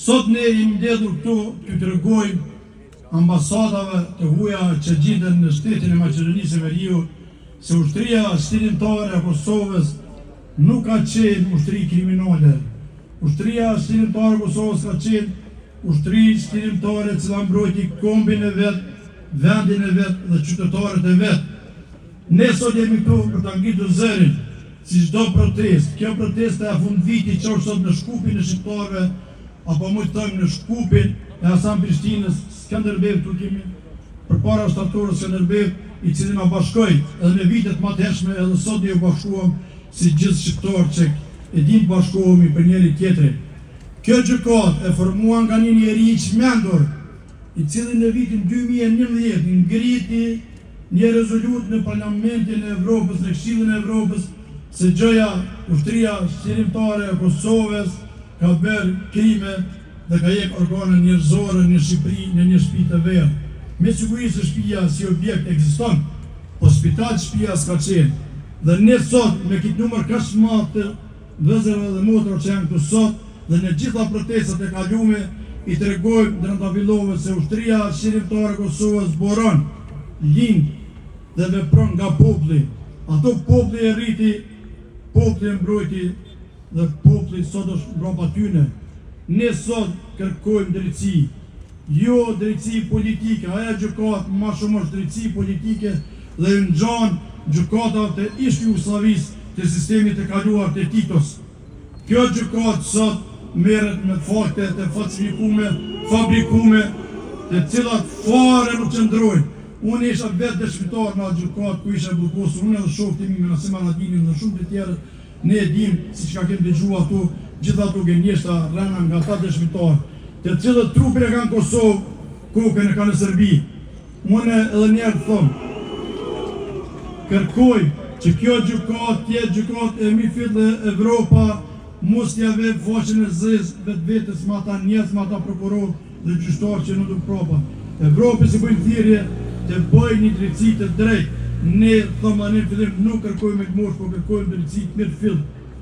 Sot ne jemi mbledhur këtu të tregojmë ambasadave të huaja që gjenden në shtetin e Maqedonisë së Veriut se ushtria shtirimtare e Kosovës nuk ka qenë ushtri kriminale. Ushtria shtirimtare e Kosovës ka qenë ushtri shtirimtare e cila mbrojti kombin e vet, vendin e vet dhe qytetarët e vet. Ne sot jemi këtu për ta ngritur zërin si çdo protestë. Kjo protestë e fundvitit që është sot në Shkupin e shqiptarëve, apo më të thëmë në Shkupin e Hasan Prishtinës, Skënderbeu, tu kemi përpara shtatorës Skënderbeu, i cili na bashkoi edhe në vitet më të hershme, edhe sot ne u bashkuam si gjithë shqiptarë që e dim bashkohemi për njëri tjetrin. Kjo gjykatë e formuar nga një njeri i çmendur, i cili në vitin 2011 ngriti një rezolutë në Parlamentin e Evropës, në Këshillin e Evropës, se gjëja ushtria shtirimtare e Kosovës ka bërë krime dhe ka jep organe njerëzore në Shqipëri në një shtëpi të verë. Me siguri se shtëpia si objekt ekziston, po spital shtëpia s'ka qenë. Dhe ne sot me këtë numër kaq të madh të vëllezërve dhe motrave që janë këtu sot dhe në gjitha protestat e kaluara i tregojmë drejtavillove se ushtria shtirimtare e Kosovës zburon, lind dhe vepron nga populli. Ato populli e rriti, populli e mbrojti dhe populli sot është mbrapa tyne. Ne sot kërkojmë drejtësi, jo drejtësi politike, ajo gjykatë më shumë është drejtësi politike dhe ngjan gjykata të ish Jugosllavisë të sistemit të kaluar të Titos. Kjo gjykatë sot merret me fakte të falsifikume, fabrikume, të cilat fare nuk qëndrojnë. Unë isha vetë dëshmitar në gjykatë ku isha blokosur, unë edhe shokti mi në Semanadinin dhe shumë të tjerë. Ne e dim, si që ka kemë dëgjua tu, gjitha tu gënjeshta rëna nga ta dëshmitarë, të cilët trupin e kanë Kosovë, kokën e kanë në Serbi. Unë edhe njerë thëmë, kërkoj që kjo gjykatë tjetë gjykatë e mi fitë Evropa, mos t'jave faqen e zëzë vetë vetës ma ta njerës, ma ta prokuror dhe gjyshtarë që në duk propa. Evropë si bëjnë thirje të bëjnë një drejtësi të drejtë. Ne thëmë dhe në fillim nuk kërkojmë e të mosh, po kërkojmë drejtësi të mirë fill.